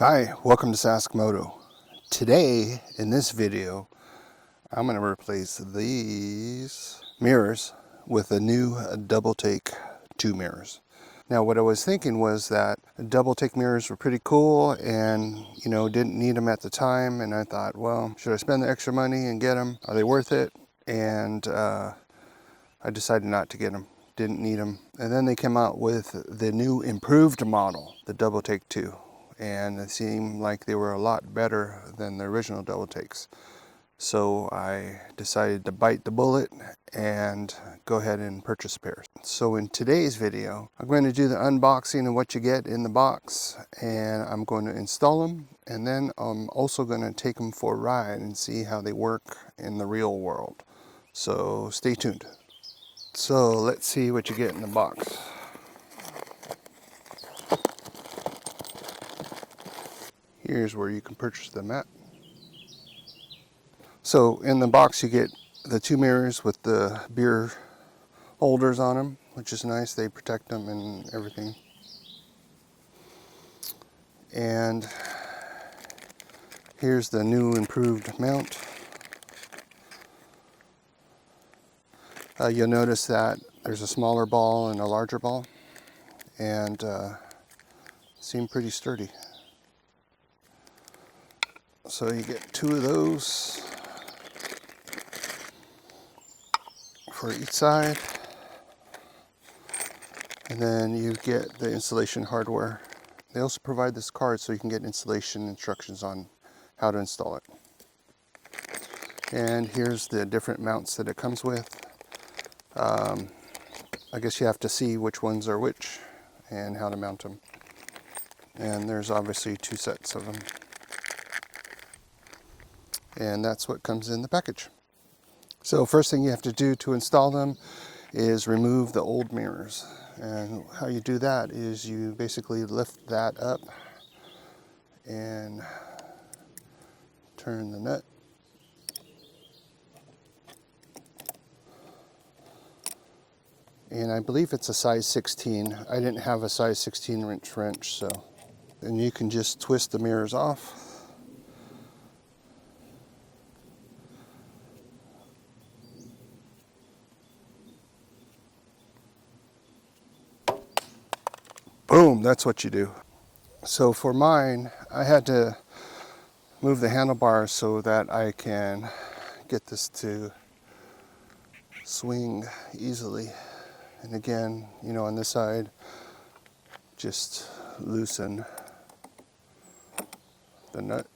Hi, welcome to Sask Moto. Today, in this video, I'm going to replace these mirrors with the new DoubleTake 2 mirrors. Now, what I was thinking was that DoubleTake mirrors were pretty cool and, didn't need them at the time. And I thought, well, should I spend the extra money and get them? Are they worth it? And I decided not to get them. Didn't need them. And then they came out with the new improved model, the DoubleTake 2. And it seemed like they were a lot better than the original DoubleTakes. So I decided to bite the bullet and go ahead and purchase a pair. So in today's video, I'm going to do the unboxing of what you get in the box, and I'm going to install them, and then I'm also going to take them for a ride and see how they work in the real world. So stay tuned. So let's see what you get in the box. Here's where you can purchase them at. So in the box you get the two mirrors with the beer holders on them, which is nice. They protect them and everything. And here's the new improved mount. You'll notice that there's a smaller ball and a larger ball, and seem pretty sturdy. So you get two of those for each side, and then you get the installation hardware. They also provide this card so you can get installation instructions on how to install it. And here's the different mounts that it comes with. I guess you have to see which ones are which and how to mount them. And there's obviously two sets of them. And that's what comes in the package. So first thing you have to do to install them is remove the old mirrors. And how you do that is you basically lift that up and turn the nut. And I believe it's a size 16. I didn't have a size 16 wrench, so. And you can just twist the mirrors off. Boom, that's what you do. So for mine, I had to move the handlebars so that I can get this to swing easily. And again, on this side, just loosen the nut.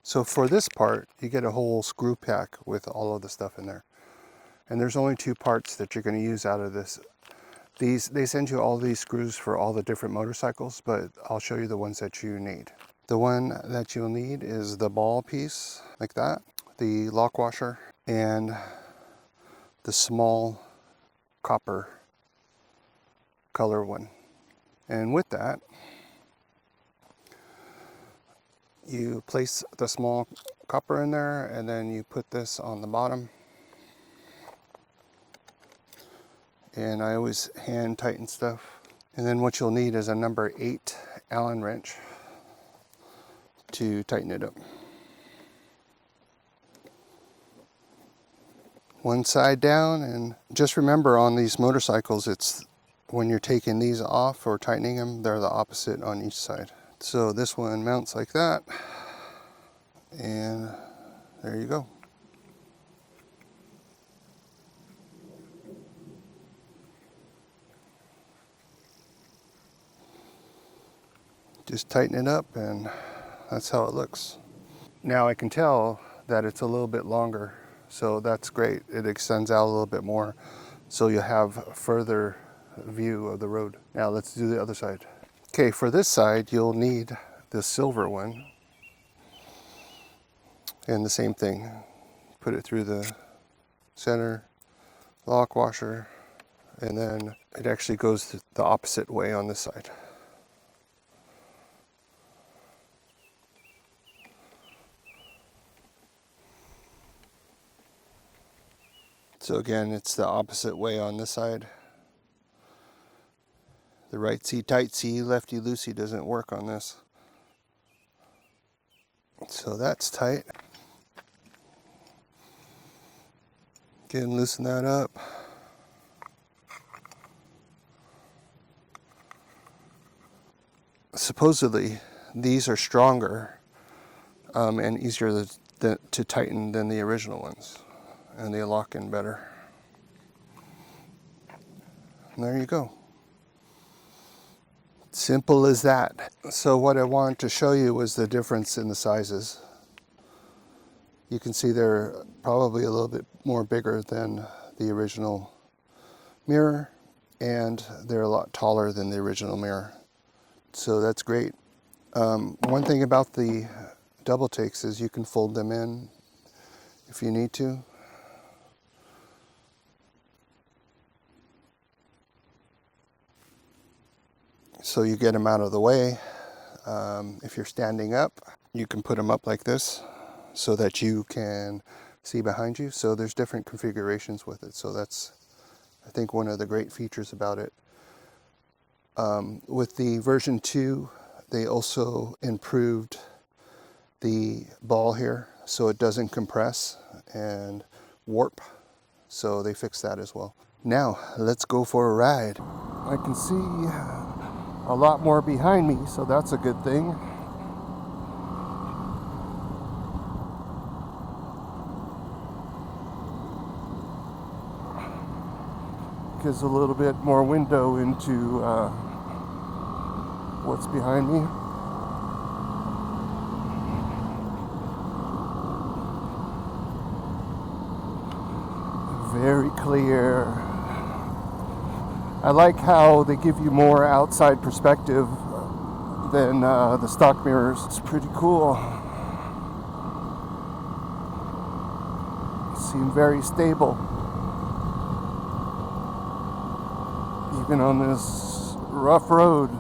So for this part, you get a whole screw pack with all of the stuff in there. And there's only two parts that you're going to use out of this. They send you all these screws for all the different motorcycles, but I'll show you the ones that you need. The one that you'll need is the ball piece, like that, the lock washer, and the small copper color one. And with that, you place the small copper in there, and then you put this on the bottom. And I always hand tighten stuff. And then what you'll need is a number 8 Allen wrench to tighten it up. One side down, and just remember on these motorcycles, it's when you're taking these off or tightening them, they're the opposite on each side. So this one mounts like that, and there you go. Just tighten it up, and that's how it looks. Now I can tell that it's a little bit longer, so that's great. It extends out a little bit more, so you'll have a further view of the road. Now let's do the other side. Okay, for this side, you'll need the silver one. And the same thing. Put it through the center, lock washer, and then it actually goes the opposite way on this side. So again, it's the opposite way on this side. The righty tightsy, lefty loosey doesn't work on this. So that's tight. Again, loosen that up. Supposedly, these are stronger and easier to tighten than the original ones, and they lock in better. And there you go. Simple as that. So what I wanted to show you was the difference in the sizes. You can see they're probably a little bit more bigger than the original mirror, and they're a lot taller than the original mirror. So that's great. One thing about the DoubleTakes is you can fold them in if you need to. So you get them out of the way. If you're standing up, you can put them up like this so that you can see behind you. So there's different configurations with it. So that's, I think, one of the great features about it. With the version 2, they also improved the ball here so it doesn't compress and warp. So they fixed that as well. Now, let's go for a ride. I can see a lot more behind me, so that's a good thing. Gives a little bit more window into what's behind me. Very clear. I like how they give you more outside perspective than the stock mirrors. It's pretty cool. Seem very stable. Even on this rough road.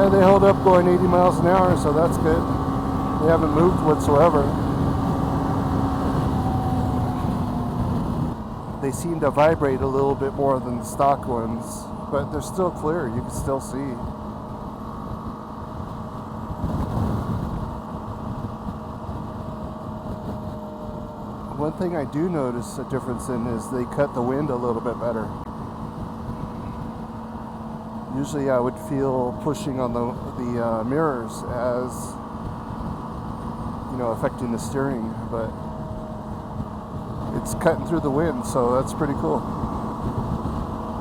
They held up going 80 miles an hour, so that's good. They haven't moved whatsoever. They seem to vibrate a little bit more than the stock ones, but they're still clear. You can still see. One thing I do notice a difference in is they cut the wind a little bit better. Usually I would feel pushing on the mirrors as, you know, affecting the steering, but it's cutting through the wind, so that's pretty cool.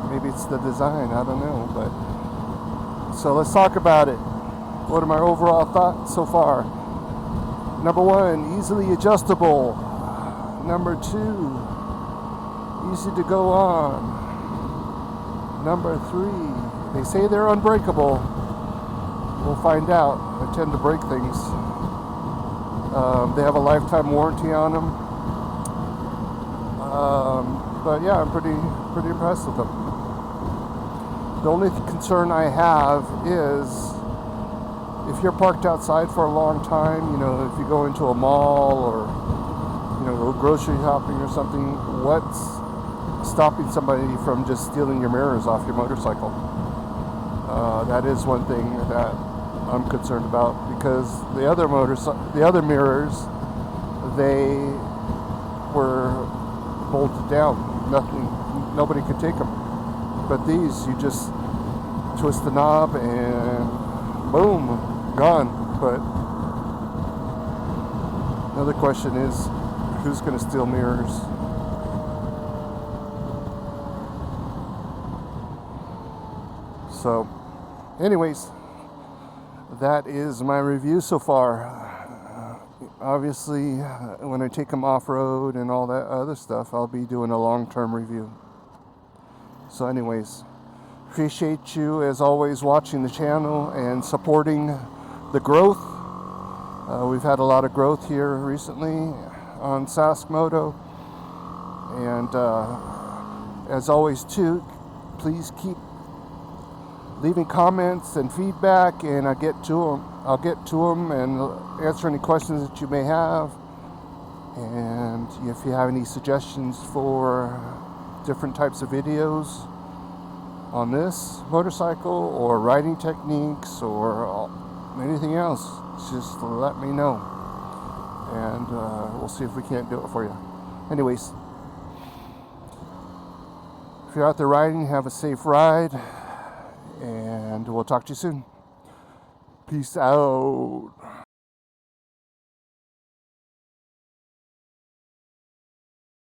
Maybe it's the design, I don't know, but... So let's talk about it. What are my overall thoughts so far? Number 1, easily adjustable. Number 2, easy to go on. Number 3, they say they're unbreakable. We'll find out. I tend to break things. They have a lifetime warranty on them. But yeah, I'm pretty impressed with them. The only concern I have is if you're parked outside for a long time, you know, if you go into a mall or, you know, go grocery shopping or something, what's stopping somebody from just stealing your mirrors off your motorcycle? That is one thing that I'm concerned about, because the other mirrors, they were bolted down. Nobody could take them. But these, you just twist the knob and boom, gone. But another question is, who's going to steal mirrors? So, anyways, that is my review so far. obviously, when I take them off-road and all that other stuff, I'll be doing a long-term review. So anyways, appreciate you as always watching the channel and supporting the growth. We've had a lot of growth here recently on Moto, and as always too, please keep leaving comments and feedback, and I'll get to them and answer any questions that you may have. And if you have any suggestions for different types of videos on this motorcycle or riding techniques or anything else, just let me know, and we'll see if we can't do it for you. Anyways, if you're out there riding, have a safe ride, and we'll talk to you soon. Peace out.